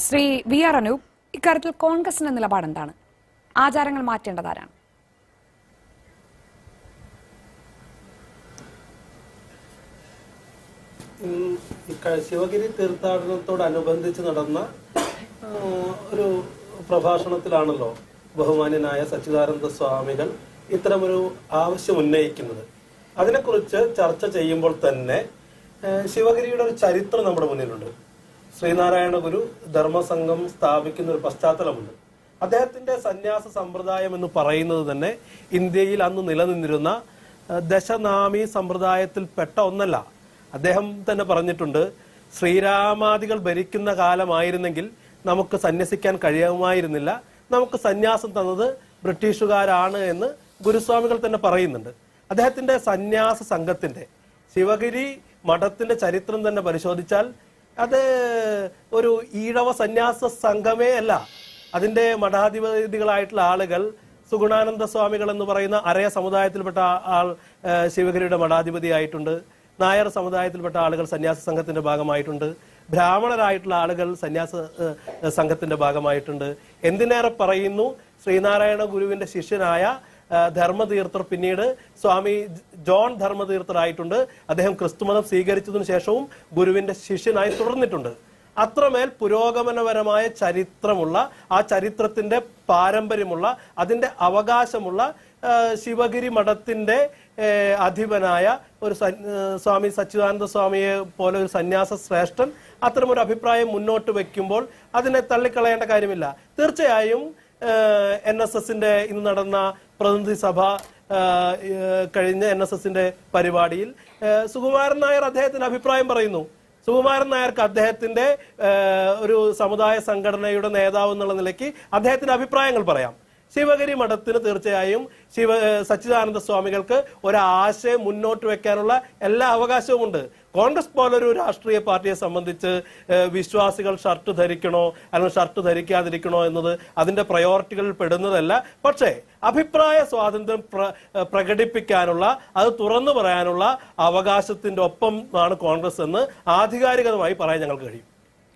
Shri V R Anoop, ഇക്കാര്യത്തിൽ കോൺഗ്രസിന്റെ നിലപാട് എന്താണ്? ആചാരങ്ങൾ മാറ്റേണ്ടതാരാണ്? ശിവഗിരി തീർത്ഥാടനത്തോടനുബന്ധിച്ച് നടന്ന ഒരു പ്രഭാഷണത്തിലാണല്ലോ ബഹുമാന്യനായ സച്ചിദാനന്ദ സ്വാമികൾ ഇത്തരമൊരു ആവശ്യം ഉന്നയിക്കുന്നത്. അതിനെക്കുറിച്ച് ചർച്ച ചെയ്യുമ്പോൾ തന്നെ ശിവഗിരിയുടെ ഒരു ചരിത്രം നമ്മുടെ മുന്നിലുണ്ട്. ശ്രീനാരായണ ഗുരു ധർമ്മസംഘം സ്ഥാപിക്കുന്ന ഒരു പശ്ചാത്തലമുണ്ട്. അദ്ദേഹത്തിന്റെ സന്യാസ സമ്പ്രദായം എന്ന് പറയുന്നത് തന്നെ ഇന്ത്യയിൽ അന്ന് നിലനിന്നിരുന്ന ദശനാമി സമ്പ്രദായത്തിൽപ്പെട്ട ഒന്നല്ല. അദ്ദേഹം തന്നെ പറഞ്ഞിട്ടുണ്ട്, ശ്രീരാമാദികൾ ഭരിക്കുന്ന കാലമായിരുന്നെങ്കിൽ നമുക്ക് സന്യസിക്കാൻ കഴിയുമായിരുന്നില്ല, നമുക്ക് സന്യാസം തന്നത് ബ്രിട്ടീഷുകാരാണ് എന്ന് ഗുരുസ്വാമികൾ തന്നെ പറയുന്നുണ്ട്. അദ്ദേഹത്തിന്റെ സന്യാസ സംഘത്തിന്റെ ശിവഗിരി മഠത്തിന്റെ ചരിത്രം തന്നെ പരിശോധിച്ചാൽ അത് ഒരു ഈഴവ സന്യാസ സംഘമേ അല്ല. അതിന്റെ മഠാധിപതികളായിട്ടുള്ള ആളുകൾ സുഗുണാനന്ദ സ്വാമികൾ എന്ന് പറയുന്ന അരയ സമുദായത്തിൽപ്പെട്ട ആൾ ശിവഗിരിയുടെ മഠാധിപതിയായിട്ടുണ്ട്. നായർ സമുദായത്തിൽപ്പെട്ട ആളുകൾ സന്യാസ സംഘത്തിന്റെ ഭാഗമായിട്ടുണ്ട്. ബ്രാഹ്മണരായിട്ടുള്ള ആളുകൾ സന്യാസ സംഘത്തിന്റെ ഭാഗമായിട്ടുണ്ട്. എന്തിനേറെ പറയുന്നു, ശ്രീനാരായണ ഗുരുവിന്റെ ശിഷ്യനായ ധർമ്മതീർത്ഥർ പിന്നീട് സ്വാമി ജോൺ ധർമ്മതീർത്ഥറായിട്ടുണ്ട്. അദ്ദേഹം ക്രിസ്തുമതം സ്വീകരിച്ചതിനു ശേഷവും ഗുരുവിന്റെ ശിഷ്യനായി തുടർന്നിട്ടുണ്ട്. അത്രമേൽ പുരോഗമനപരമായ ചരിത്രമുള്ള, ആ ചരിത്രത്തിന്റെ പാരമ്പര്യമുള്ള, അതിന്റെ അവകാശമുള്ള ശിവഗിരി മഠത്തിന്റെ അധിപനായ ഒരു സ്വാമി സച്ചിദാനന്ദ സ്വാമിയെ പോലെ ഒരു സന്യാസ ശ്രേഷ്ഠൻ അത്തരമൊരു അഭിപ്രായം മുന്നോട്ട് വെക്കുമ്പോൾ അതിനെ തള്ളിക്കളയേണ്ട കാര്യമില്ല. തീർച്ചയായും NSSന്റെ ഇന്ന് നടന്ന പ്രതിനിധി സഭ കഴിഞ്ഞ NSSന്റെ പരിപാടിയിൽ സുകുമാരൻ നായർ അദ്ദേഹത്തിന്റെ അഭിപ്രായം പറയുന്നു. സുകുമാരൻ നായർക്ക് അദ്ദേഹത്തിന്റെ ഒരു സമുദായ സംഘടനയുടെ നേതാവ് എന്നുള്ള നിലയ്ക്ക് അദ്ദേഹത്തിന്റെ അഭിപ്രായങ്ങൾ പറയാം. ശിവഗിരി മഠത്തിന് തീർച്ചയായും സച്ചിദാനന്ദ സ്വാമികൾക്ക് ഒരാശയം മുന്നോട്ട് വെക്കാനുള്ള എല്ലാ അവകാശവുമുണ്ട്. കോൺഗ്രസ് പോലൊരു രാഷ്ട്രീയ പാർട്ടിയെ സംബന്ധിച്ച് വിശ്വാസികൾ ഷർട്ട് ധരിക്കണോ അല്ലെങ്കിൽ ഷർട്ട് ധരിക്കാതിരിക്കണോ എന്നത് അതിന്റെ പ്രയോറിറ്റികളിൽ പെടുന്നതല്ല. പക്ഷേ അഭിപ്രായ സ്വാതന്ത്ര്യം പ്രകടിപ്പിക്കാനുള്ള, അത് തുറന്നു പറയാനുള്ള അവകാശത്തിന്റെ ഒപ്പം ആണ് കോൺഗ്രസ് എന്ന് ആധികാരികമായി പറയാൻ ഞങ്ങൾക്ക് കഴിയും.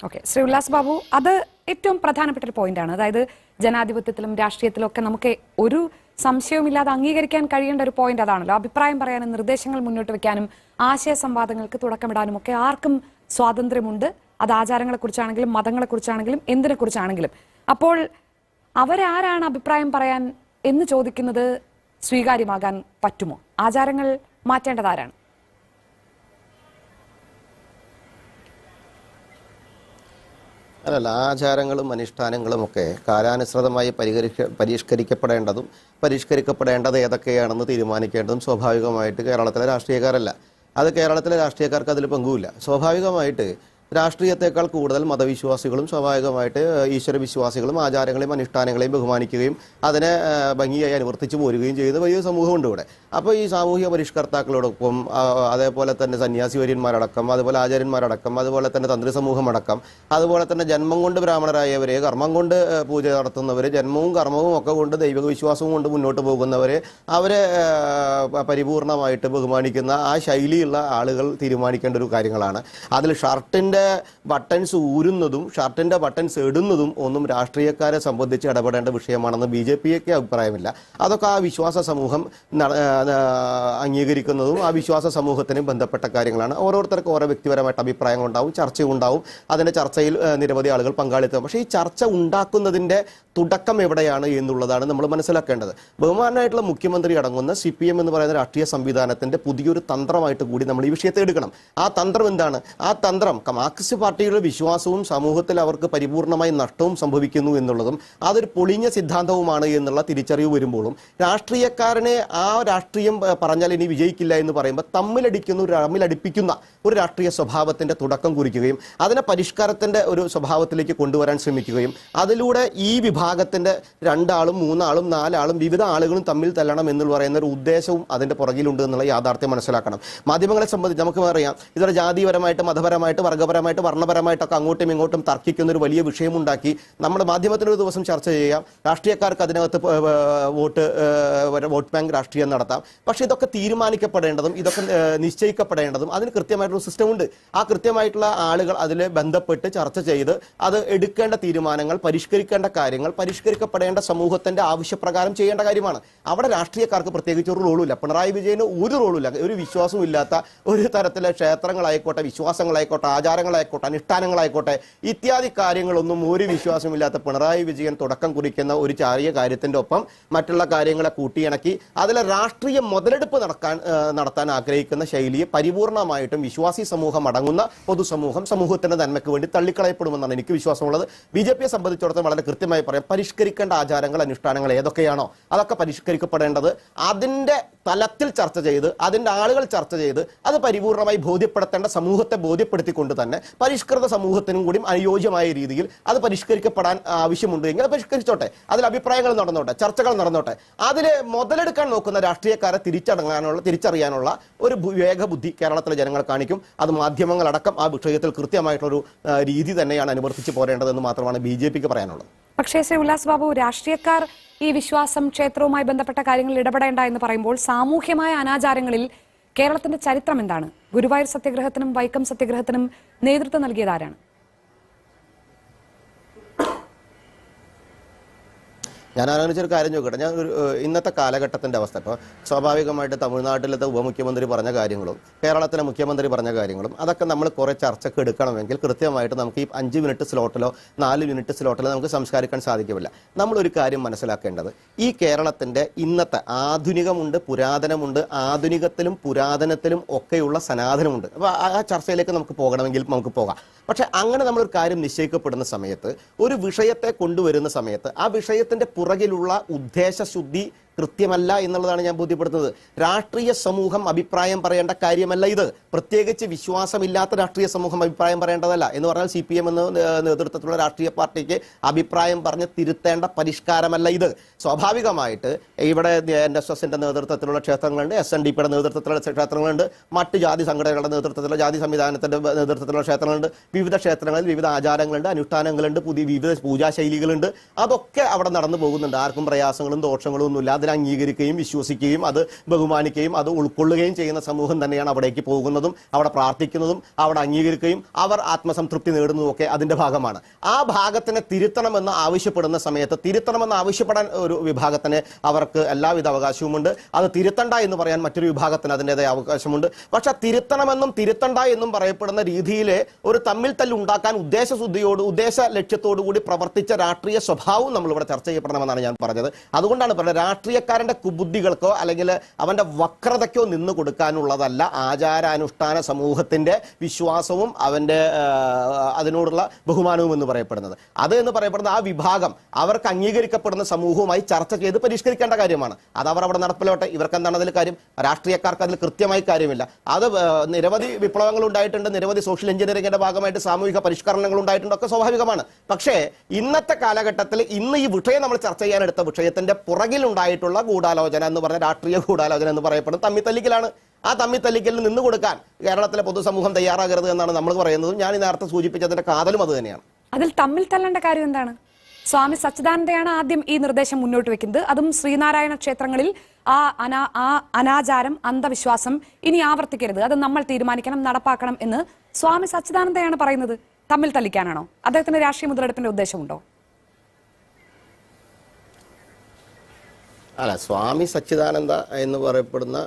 ഓക്കെ, ശ്രീ ഉല്ലാസ് ബാബു, അത് ഏറ്റവും പ്രധാനപ്പെട്ട ഒരു പോയിന്റാണ്. അതായത് ജനാധിപത്യത്തിലും രാഷ്ട്രീയത്തിലും ഒക്കെ നമുക്ക് ഒരു സംശയവുമില്ലാതെ അംഗീകരിക്കാൻ കഴിയേണ്ട ഒരു പോയിന്റ് അതാണല്ലോ. അഭിപ്രായം പറയാനും നിർദ്ദേശങ്ങൾ മുന്നോട്ട് വെക്കാനും ആശയ സംവാദങ്ങൾക്ക് തുടക്കമിടാനും ഒക്കെ ആർക്കും സ്വാതന്ത്ര്യമുണ്ട്. അത് ആചാരങ്ങളെക്കുറിച്ചാണെങ്കിലും മതങ്ങളെക്കുറിച്ചാണെങ്കിലും എന്തിനെക്കുറിച്ചാണെങ്കിലും. അപ്പോൾ അവരാരാണ് അഭിപ്രായം പറയാൻ എന്ന് ചോദിക്കുന്നത് സ്വീകാര്യമാകാൻ പറ്റുമോ? ആചാരങ്ങൾ മാറ്റേണ്ടതാരാണ്? അല്ലല്ല, ആചാരങ്ങളും അനുഷ്ഠാനങ്ങളും ഒക്കെ കാലാനുസൃതമായി പരിഷ്കരിക്കപ്പെടേണ്ടതും പരിഷ്കരിക്കപ്പെടേണ്ടത് ഏതൊക്കെയാണെന്ന് തീരുമാനിക്കേണ്ടതും സ്വാഭാവികമായിട്ട് കേരളത്തിലെ രാഷ്ട്രീയക്കാരല്ല. അത് കേരളത്തിലെ രാഷ്ട്രീയക്കാർക്ക് അതിൽ പങ്കുമില്ല. സ്വാഭാവികമായിട്ട് രാഷ്ട്രീയത്തെക്കാൾ കൂടുതൽ മതവിശ്വാസികളും സ്വാഭാവികമായിട്ട് ഈശ്വരവിശ്വാസികളും ആചാരങ്ങളെയും അനുഷ്ഠാനങ്ങളെയും ബഹുമാനിക്കുകയും അതിനെ ഭംഗിയായി അനുവർത്തിച്ചു പോരുകയും ചെയ്യുന്ന വലിയ സമൂഹമുണ്ട് ഇവിടെ. അപ്പോൾ ഈ സാമൂഹിക പരിഷ്കർത്താക്കളോടൊപ്പം അതേപോലെ തന്നെ സന്യാസിവര്യന്മാരടക്കം, അതുപോലെ ആചാര്യന്മാരടക്കം, അതുപോലെ തന്നെ തന്ത്രി സമൂഹമടക്കം, അതുപോലെ തന്നെ ജന്മം കൊണ്ട് ബ്രാഹ്മണരായവരെ, കർമ്മം കൊണ്ട് പൂജ നടത്തുന്നവർ, ജന്മവും കർമ്മവും ഒക്കെ കൊണ്ട് ദൈവിക വിശ്വാസവും കൊണ്ട് മുന്നോട്ട് പോകുന്നവരെ, അവരെ പരിപൂർണമായിട്ട് ബഹുമാനിക്കുന്ന ആ ശൈലിയുള്ള ആളുകൾ തീരുമാനിക്കേണ്ട ഒരു കാര്യങ്ങളാണ്. അതിൽ ഷർട്ടിൻ്റെ ബട്ടൺസ് ഊരുന്നതും ഷർട്ടിന്റെ ബട്ടൺസ് ഇടുന്നതും ഒന്നും രാഷ്ട്രീയക്കാരെ സംബന്ധിച്ച് ഇടപെടേണ്ട വിഷയമാണെന്ന് BJPക്ക് അഭിപ്രായമില്ല. അതൊക്കെ ആ വിശ്വാസ സമൂഹം അംഗീകരിക്കുന്നതും ആ വിശ്വാസ സമൂഹത്തിനും ബന്ധപ്പെട്ട കാര്യങ്ങളാണ്. ഓരോരുത്തർക്കും ഓരോ വ്യക്തിപരമായിട്ട് അഭിപ്രായങ്ങളുണ്ടാവും, ചർച്ചയുണ്ടാവും. അതിന്റെ ചർച്ചയിൽ നിരവധി ആളുകൾ പങ്കാളിത്തം. പക്ഷേ ഈ ചർച്ച ഉണ്ടാക്കുന്നതിന്റെ തുടക്കം എവിടെയാണ് എന്നുള്ളതാണ് നമ്മൾ മനസ്സിലാക്കേണ്ടത്. ബഹുമാനായിട്ടുള്ള മുഖ്യമന്ത്രി അടങ്ങുന്ന CPM എന്ന് പറയുന്ന രാഷ്ട്രീയ സംവിധാനത്തിന്റെ പുതിയൊരു തന്ത്രമായിട്ട് കൂടി നമ്മൾ ഈ വിഷയത്തെ എടുക്കണം. ആ തന്ത്രം എന്താണ്? ആ തന്ത്രം മാർക്സിസ്റ്റ് പാർട്ടിയുടെ വിശ്വാസവും സമൂഹത്തിൽ അവർക്ക് പരിപൂർണമായി നഷ്ടവും സംഭവിക്കുന്നു എന്നുള്ളതും അതൊരു പൊളിഞ്ഞ സിദ്ധാന്തവുമാണ് എന്നുള്ള തിരിച്ചറിവ് വരുമ്പോഴും രാഷ്ട്രീയക്കാരനെ ആ രാഷ്ട്രീയം പറഞ്ഞാൽ ഇനി വിജയിക്കില്ല എന്ന് പറയുമ്പോൾ തമ്മിലടിപ്പിക്കുന്ന ഒരു രാഷ്ട്രീയ സ്വഭാവത്തിന്റെ തുടക്കം കുറിക്കുകയും അതിനെ പരിഷ്കാരത്തിന്റെ ഒരു സ്വഭാവത്തിലേക്ക് കൊണ്ടുവരാൻ ശ്രമിക്കുകയും അതിലൂടെ ഈ വിഭാഗത്തിന്റെ 2 ആളും 3 ആളും 4 ആളും വിവിധ ആളുകളും തമ്മിൽ തല്ലണം എന്ന് പറയുന്ന ഒരു ഉദ്ദേശവും അതിന്റെ പുറകിലുണ്ട് എന്നുള്ള യാഥാർത്ഥ്യം മനസ്സിലാക്കണം. മാധ്യമങ്ങളെ സംബന്ധിച്ച് നമുക്ക് അറിയാം, ഇതൊരു ജാതിപരമായിട്ട് മതപരമായിട്ട് വർഗപരമായിട്ട് ജാതിപരമായിട്ട് വർണ്ണപരമായിട്ടൊക്കെ അങ്ങോട്ടും ഇങ്ങോട്ടും തർക്കിക്കുന്ന ഒരു വലിയ വിഷയമുണ്ടാക്കി നമ്മുടെ മാധ്യമത്തിൽ ഒരു ദിവസം ചർച്ച ചെയ്യാം. രാഷ്ട്രീയക്കാർക്ക് അതിനകത്ത് വോട്ട് ബാങ്ക് രാഷ്ട്രീയം നടത്താം. പക്ഷെ ഇതൊക്കെ തീരുമാനിക്കപ്പെടേണ്ടതും ഇതൊക്കെ നിശ്ചയിക്കപ്പെടേണ്ടതും അതിന് കൃത്യമായിട്ടൊരു സിസ്റ്റം ഉണ്ട്. ആ കൃത്യമായിട്ടുള്ള ആളുകൾ അതിൽ ബന്ധപ്പെട്ട് ചർച്ച ചെയ്ത് അത് എടുക്കേണ്ട തീരുമാനങ്ങൾ, പരിഷ്കരിക്കേണ്ട കാര്യങ്ങൾ പരിഷ്കരിക്കപ്പെടേണ്ട സമൂഹത്തിന്റെ ആവശ്യപ്രകാരം ചെയ്യേണ്ട കാര്യമാണ്. അവിടെ രാഷ്ട്രീയക്കാർക്ക് പ്രത്യേകിച്ച് ഒരു റോളുമില്ല. പിണറായി വിജയന് ഒരു റോളുമില്ല. ഒരു വിശ്വാസവും ഇല്ലാത്ത ഒരു തരത്തിലെ ക്ഷേത്രങ്ങളായിക്കോട്ടെ, വിശ്വാസങ്ങളായിക്കോട്ടെ, ആചാരങ്ങളായിക്കോട്ടെ, അനുഷ്ഠാനങ്ങളായിക്കോട്ടെ, ഇത്യാദി കാര്യങ്ങളൊന്നും ഒരു വിശ്വാസമില്ലാത്ത പിണറായി വിജയൻ തുടക്കം കുറിക്കുന്ന ഒരു ചെറിയ കാര്യത്തിന്റെ ഒപ്പം മറ്റുള്ള കാര്യങ്ങളെ കൂട്ടിയിണക്കി അതിലെ രാഷ്ട്രീയ മുതലെടുപ്പ് നടത്താൻ ആഗ്രഹിക്കുന്ന ശൈലിയെ പരിപൂർണമായിട്ടും വിശ്വാസി സമൂഹം അടങ്ങുന്ന പൊതുസമൂഹം സമൂഹത്തിന്റെ നന്മയ്ക്ക് വേണ്ടി തള്ളിക്കളയപ്പെടുമെന്നാണ് എനിക്ക് വിശ്വാസമുള്ളത്. ബിജെപിയെ സംബന്ധിച്ചിടത്തോളം വളരെ കൃത്യമായി പറയാം, പരിഷ്കരിക്കേണ്ട ആചാരങ്ങൾ, അനുഷ്ഠാനങ്ങൾ ഏതൊക്കെയാണോ അതൊക്കെ പരിഷ്കരിക്കപ്പെടേണ്ടത് അതിന്റെ തലത്തിൽ ചർച്ച ചെയ്ത്, അതിന്റെ ആളുകൾ ചർച്ച ചെയ്ത് അത് പരിപൂർണമായി ബോധ്യപ്പെടുത്തേണ്ട സമൂഹത്തെ ബോധ്യപ്പെടുത്തിക്കൊണ്ട് തന്നെ പരിഷ്കൃത സമൂഹത്തിനും കൂടി അനുയോജ്യമായ രീതിയിൽ അത് പരിഷ്കരിക്കപ്പെടാൻ ആവശ്യമുണ്ട് എങ്കിൽ അത് പരിഷ്കരിച്ചോട്ടെ. അതിൽ അഭിപ്രായങ്ങൾ നടന്നോട്ടെ, ചർച്ചകൾ നടന്നോട്ടെ. അതിൽ മുതലെടുക്കാൻ നോക്കുന്ന രാഷ്ട്രീയക്കാരെ തിരിച്ചറിയാനുള്ള ഒരു വേഗബുദ്ധി കേരളത്തിലെ ജനങ്ങൾ കാണിക്കും. അത് മാധ്യമങ്ങളടക്കം ആ വിഷയത്തിൽ കൃത്യമായിട്ടുള്ളൊരു രീതി തന്നെയാണ് അനുവർത്തിച്ച് പോരേണ്ടതെന്ന് മാത്രമാണ് BJPക്ക് പറയാനുള്ളത്. പക്ഷേ ശ്രീ ഉല്ലാസ് ബാബു, രാഷ്ട്രീയക്കാർ ഈ വിശ്വാസം, ക്ഷേത്രവുമായി ബന്ധപ്പെട്ട കാര്യങ്ങളിൽ ഇടപെടേണ്ട എന്ന് പറയുമ്പോൾ സാമൂഹ്യമായ അനാചാരങ്ങളിൽ കേരളത്തിന്റെ ചരിത്രം എന്താണ്? ഗുരുവായൂർ സത്യഗ്രഹത്തിനും വൈക്കം സത്യഗ്രഹത്തിനും നേതൃത്വം നൽകിയത് ആരാണ്? ഞാൻ ആലോചിച്ചൊരു കാര്യം ചോദിക്കട്ടെ. ഞാൻ ഇന്നത്തെ കാലഘട്ടത്തിൻ്റെ അവസ്ഥ, ഇപ്പോൾ സ്വാഭാവികമായിട്ട് തമിഴ്നാട്ടിലത്തെ ഉപമുഖ്യമന്ത്രി പറഞ്ഞ കാര്യങ്ങളും കേരളത്തിലെ മുഖ്യമന്ത്രി പറഞ്ഞ കാര്യങ്ങളും അതൊക്കെ നമ്മൾ കുറേ ചർച്ചയ്ക്ക് എടുക്കണമെങ്കിൽ കൃത്യമായിട്ട് നമുക്ക് ഈ 5 മിനിറ്റ് സ്ലോട്ടിലോ 4 മിനിറ്റ് സ്ലോട്ടിലോ നമുക്ക് സംസ്കരിക്കാൻ സാധിക്കില്ല. നമ്മളൊരു കാര്യം മനസ്സിലാക്കേണ്ടത്, ഈ കേരളത്തിൻ്റെ ഇന്നത്തെ ആധുനികമുണ്ട്, പുരാതനമുണ്ട്, ആധുനികത്തിലും പുരാതനത്തിലും ഒക്കെയുള്ള സനാതനമുണ്ട്. അപ്പോൾ ആ ചർച്ചയിലേക്ക് നമുക്ക് പോകണമെങ്കിൽ നമുക്ക് പോകാം. പക്ഷെ അങ്ങനെ നമ്മളൊരു കാര്യം നിശ്ചയിക്കപ്പെടുന്ന സമയത്ത്, ഒരു വിഷയത്തെ കൊണ്ടുവരുന്ന സമയത്ത് ആ വിഷയത്തിൻ്റെ പുറകിലുള്ള ഉദ്ദേശശുദ്ധി കൃത്യമല്ല എന്നുള്ളതാണ് ഞാൻ ബോധ്യപ്പെടുത്തുന്നത്. രാഷ്ട്രീയ സമൂഹം അഭിപ്രായം പറയേണ്ട കാര്യമല്ല ഇത്. പ്രത്യേകിച്ച് വിശ്വാസമില്ലാത്ത രാഷ്ട്രീയ സമൂഹം അഭിപ്രായം പറയേണ്ടതല്ല. എന്ന് പറഞ്ഞാൽ CPM എന്ന നേതൃത്വത്തിലുള്ള രാഷ്ട്രീയ പാർട്ടിക്ക് അഭിപ്രായം പറഞ്ഞ് തിരുത്തേണ്ട പരിഷ്കാരമല്ല ഇത്. സ്വാഭാവികമായിട്ട് ഇവിടെ NSSന്റെ നേതൃത്വത്തിലുള്ള ക്ഷേത്രങ്ങളുണ്ട്, SNDPയുടെ നേതൃത്വത്തിലുള്ള ക്ഷേത്രങ്ങളുണ്ട്, മറ്റ് ജാതി സംഘടനകളുടെ നേതൃത്വത്തിലുള്ള ജാതി സംവിധാനത്തിന്റെ നേതൃത്വത്തിലുള്ള ക്ഷേത്രങ്ങളുണ്ട്. വിവിധ ക്ഷേത്രങ്ങളിൽ വിവിധ ആചാരങ്ങളുണ്ട്, അനുഷ്ഠാനങ്ങളുണ്ട്, വിവിധ പൂജാശൈലികളുണ്ട്. അതൊക്കെ അവിടെ നടന്നു പോകുന്നുണ്ട്. ആർക്കും പ്രയാസങ്ങളും ദോഷങ്ങളും ഒന്നുമില്ല. അംഗീകരിക്കുകയും വിശ്വസിക്കുകയും അത് ബഹുമാനിക്കുകയും അത് ഉൾക്കൊള്ളുകയും ചെയ്യുന്ന സമൂഹം തന്നെയാണ് അവിടേക്ക് പോകുന്നതും അവിടെ പ്രാർത്ഥിക്കുന്നതും അവിടെ അംഗീകരിക്കുകയും അവർ ആത്മസംതൃപ്തി നേടുന്നതും ഒക്കെ അതിന്റെ ഭാഗമാണ്. ആ ഭാഗത്തിനെ തിരുത്തണമെന്ന് ആവശ്യപ്പെടുന്ന സമയത്ത് തിരുത്തണമെന്ന് ആവശ്യപ്പെടാൻ ഒരു വിഭാഗത്തിന് അവർക്ക് എല്ലാവിധ അവകാശവുമുണ്ട്. അത് തിരുത്തണ്ട എന്ന് പറയാൻ മറ്റൊരു വിഭാഗത്തിന് അതിൻ്റെതായ അവകാശമുണ്ട്. പക്ഷെ തിരുത്തണമെന്നും തിരുത്തണ്ട എന്നും പറയപ്പെടുന്ന രീതിയിലെ ഒരു തമ്മിൽ തല്ലുണ്ടാക്കാൻ ഉദ്ദേശ ലക്ഷ്യത്തോടു കൂടി പ്രവർത്തിച്ച രാഷ്ട്രീയ സ്വഭാവവും നമ്മളിവിടെ ചർച്ച ചെയ്യപ്പെടണമെന്നാണ് ഞാൻ പറഞ്ഞത്. അതുകൊണ്ടാണ് പറയുന്നത്, രാഷ്ട്രീയക്കാരന്റെ കുബുദ്ധികൾക്കോ അല്ലെങ്കിൽ അവന്റെ വക്രതയ്ക്കോ നിന്ന് കൊടുക്കാനുള്ളതല്ല ആചാരാനുഷ്ഠാന സമൂഹത്തിന്റെ വിശ്വാസവും അവന്റെ അതിനോടുള്ള ബഹുമാനവും എന്ന് പറയപ്പെടുന്നത്. അത് എന്ന് പറയപ്പെടുന്ന ആ വിഭാഗം അവർക്ക് അംഗീകരിക്കപ്പെടുന്ന സമൂഹവുമായി ചർച്ച ചെയ്ത് പരിഷ്കരിക്കേണ്ട കാര്യമാണ്. അത് അവർ അവിടെ നടപ്പിലോട്ടെ. ഇവർക്ക് എന്താണ് അതിൽ കാര്യം? രാഷ്ട്രീയക്കാർക്ക് അതിൽ കൃത്യമായി കാര്യമില്ല. അത് നിരവധി വിപ്ലവങ്ങൾ ഉണ്ടായിട്ടുണ്ട്, നിരവധി സോഷ്യൽ എഞ്ചിനീയറിംഗിന്റെ ഭാഗമായിട്ട് സാമൂഹിക പരിഷ്കരണങ്ങൾ ഉണ്ടായിട്ടുണ്ട്, ഒക്കെ സ്വാഭാവികമാണ്. പക്ഷേ ഇന്നത്തെ കാലഘട്ടത്തിൽ ഇന്ന് ഈ വിഷയം നമ്മൾ ചർച്ച ചെയ്യാനെടുത്ത വിഷയത്തിന്റെ പുറകിലുണ്ടായിട്ടുള്ള ഗൂഢാലോചന എന്ന് പറഞ്ഞ രാഷ്ട്രീയ ഗൂഢാലോചന എന്ന് പറയപ്പെടുന്ന തമ്മിത്തല്ലിക്കലാണ്. ആ തമ്മിത്തല്ലിക്കലിന് നിന്ന് കൊടുക്കാൻ കേരളത്തിലെ പൊതുസമൂഹം തയ്യാറാകരുത് എന്നാണ് നമ്മൾ പറയുന്നത്. ഞാൻ ഈ നേരത്തെ സൂചിപ്പിച്ചതിന്റെ കാതലും അത് തന്നെയാണ്. അതിൽ തമ്മിൽ തല്ലേണ്ട കാര്യം എന്താണ്? സ്വാമി സച്ചിദാനന്ദയാണ് ആദ്യം ഈ നിർദ്ദേശം മുന്നോട്ട് വെക്കുന്നത്. അതും ശ്രീനാരായണ ക്ഷേത്രങ്ങളിൽ ആ അനാചാരം, അന്ധവിശ്വാസം ഇനി ആവർത്തിക്കരുത്, അത് നമ്മൾ തീരുമാനിക്കണം, നടപ്പാക്കണം എന്ന് സ്വാമി സച്ചിദാനന്ദയാണ് പറയുന്നത്. തമ്മിൽ തല്ലിക്കാനാണോ? അദ്ദേഹത്തിന് രാഷ്ട്രീയ മുതലെടുപ്പിന്റെ ഉദ്ദേശമുണ്ടോ? അല്ല, സ്വാമി സച്ചിദാനന്ദ എന്ന് പറയപ്പെടുന്ന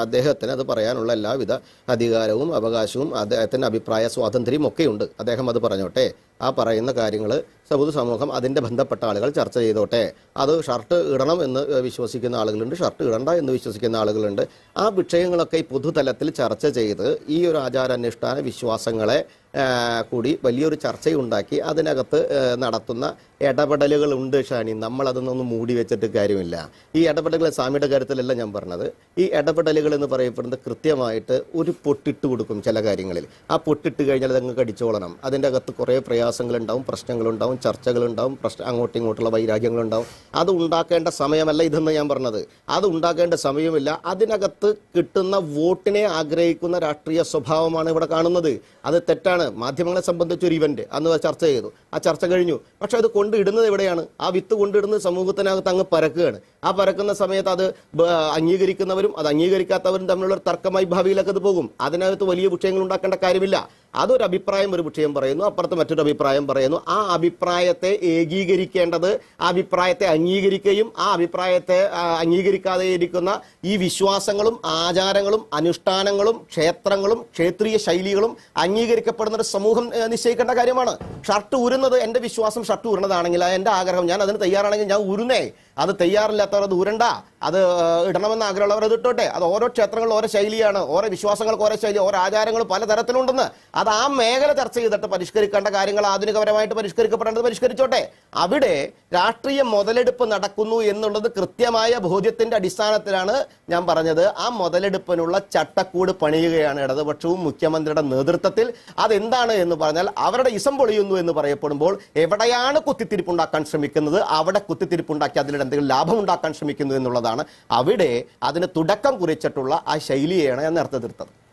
അദ്ദേഹത്തിന് അത് പറയാനുള്ള എല്ലാവിധ അധികാരവും അവകാശവും അദ്ദേഹത്തിൻ്റെ അഭിപ്രായ സ്വാതന്ത്ര്യവും ഒക്കെയുണ്ട്. അദ്ദേഹം അത് പറഞ്ഞോട്ടെ. ആ പറയുന്ന കാര്യങ്ങൾ പൊതുസമൂഹം അതിൻ്റെ ബന്ധപ്പെട്ട ആളുകൾ ചർച്ച ചെയ്തോട്ടെ. അത് ഷർട്ട് ഇടണം എന്ന് വിശ്വസിക്കുന്ന ആളുകളുണ്ട്, ഷർട്ട് ഇടണ്ട എന്ന് വിശ്വസിക്കുന്ന ആളുകളുണ്ട്. ആ വിഷയങ്ങളൊക്കെ ഈ പൊതുതലത്തിൽ ചർച്ച ചെയ്ത് ഈ ഒരു ആചാരാനുഷ്ഠാന വിശ്വാസങ്ങളെ കൂടി വലിയൊരു ചർച്ചയുണ്ടാക്കി അതിനകത്ത് നടത്തുന്ന ഇടപെടലുകളുണ്ട്. ഷാനി, നമ്മളതൊന്നും മൂടി വെച്ചിട്ട് കാര്യമില്ല. ഈ ഇടപെടലുകൾ സ്വാമിയുടെ കാര്യത്തിലല്ല ഞാൻ പറഞ്ഞത്. ഈ ഇടപെടലുകൾ എന്ന് പറയപ്പെടുന്നത് കൃത്യമായിട്ട് ഒരു പൊട്ടിട്ട് കൊടുക്കും ചില കാര്യങ്ങളിൽ. ആ പൊട്ടിട്ട് കഴിഞ്ഞാൽ അതങ്ങ് കടിച്ചോളണം. അതിൻ്റെ അകത്ത് കുറേ പ്രയാസം വ്യത്യാസങ്ങളുണ്ടാവും, പ്രശ്നങ്ങളുണ്ടാവും, ചർച്ചകളുണ്ടാവും, അങ്ങോട്ടും ഇങ്ങോട്ടുള്ള വൈരാഗ്യങ്ങളുണ്ടാവും. അത് ഉണ്ടാക്കേണ്ട സമയമല്ല ഇതെന്ന് ഞാൻ പറഞ്ഞത്. അത് ഉണ്ടാക്കേണ്ട സമയമില്ല. അതിനകത്ത് കിട്ടുന്ന വോട്ടിനെ ആഗ്രഹിക്കുന്ന രാഷ്ട്രീയ സ്വഭാവമാണ് ഇവിടെ കാണുന്നത്. അത് തെറ്റാണ്. മാധ്യമങ്ങളെ സംബന്ധിച്ച് ഒരു ഇവന്റ് അന്ന് ചർച്ച ചെയ്തു, ആ ചർച്ച കഴിഞ്ഞു. പക്ഷെ അത് കൊണ്ടിടുന്നത് എവിടെയാണ്? ആ വിത്ത് കൊണ്ടിടുന്നത് സമൂഹത്തിനകത്ത് അങ്ങ് പരക്കുകയാണ്. ആ പരക്കുന്ന സമയത്ത് അത് അംഗീകരിക്കുന്നവരും അത് അംഗീകരിക്കാത്തവരും തമ്മിലുള്ള തർക്കമായി ഭാവിയിലൊക്കെ അത് പോകും. അതിനകത്ത് വലിയ വിഷയങ്ങൾ ഉണ്ടാക്കേണ്ട കാര്യമില്ല. അതൊരു അഭിപ്രായം, ഒരു വിഷയം പറയുന്നു, അപ്പുറത്ത് മറ്റൊരു അഭിപ്രായം പറയുന്നു. ആ അഭിപ്രായത്തെ ഏകീകരിക്കേണ്ടത്, ആ അഭിപ്രായത്തെ അംഗീകരിക്കുകയും ആ അഭിപ്രായത്തെ അംഗീകരിക്കാതെ ഇരിക്കുന്ന ഈ വിശ്വാസങ്ങളും ആചാരങ്ങളും അനുഷ്ഠാനങ്ങളും ക്ഷേത്രങ്ങളും ക്ഷേത്രീയ ശൈലികളും അംഗീകരിക്കപ്പെടുന്ന ഒരു സമൂഹം നിശ്ചയിക്കേണ്ട കാര്യമാണ്. ഷർട്ട് ഊരുന്നത് എൻ്റെ വിശ്വാസം, ഷർട്ട് ഊരുന്നതാണെങ്കിൽ എൻ്റെ ആഗ്രഹം, ഞാൻ അതിന് തയ്യാറാണെങ്കിൽ ഞാൻ ഊരുന്നേ. അത് തയ്യാറില്ലാത്തവർ അത് ഊരണ്ട, അത് ഇടണമെന്ന് ആഗ്രഹമുള്ളവർ അത് ഇട്ടോട്ടെ. അത് ഓരോ ക്ഷേത്രങ്ങളിൽ ഓരോ ശൈലിയാണ്, ഓരോ വിശ്വാസങ്ങൾക്ക് ഓരോ ശൈലി, ഓരോ ആചാരങ്ങൾ പലതരത്തിലുണ്ടെന്ന്. അത് ആ മേഖല ചർച്ച ചെയ്തിട്ട് പരിഷ്കരിക്കേണ്ട കാര്യങ്ങൾ ആധുനികപരമായിട്ട് പരിഷ്കരിക്കപ്പെടേണ്ടത് പരിഷ്കരിച്ചോട്ടെ. അവിടെ രാഷ്ട്രീയ മുതലെടുപ്പ് നടക്കുന്നു എന്നുള്ളത് കൃത്യമായ ബോധ്യത്തിന്റെ അടിസ്ഥാനത്തിലാണ് ഞാൻ പറഞ്ഞത്. ആ മുതലെടുപ്പിനുള്ള ചട്ടക്കൂട് പണിയുകയാണ് ഇടതുപക്ഷവും മുഖ്യമന്ത്രിയുടെ നേതൃത്വത്തിൽ. അതെന്താണ് എന്ന് പറഞ്ഞാൽ അവരുടെ ഇസം പൊളിയുന്നു എന്ന് പറയപ്പെടുമ്പോൾ എവിടെയാണ് കുത്തിത്തിരിപ്പുണ്ടാക്കാൻ ശ്രമിക്കുന്നത്, അവിടെ കുത്തിത്തിരിപ്പുണ്ടാക്കി അതിൽ എന്തെങ്കിലും ലാഭം ഉണ്ടാക്കാൻ ശ്രമിക്കുന്നു എന്നുള്ളതാണ്. അവിടെ അതിന് തുടക്കം കുറിച്ചിട്ടുള്ള ആ ശൈലിയെയാണ് ഞാൻ നേരത്തെ തീർത്തത്.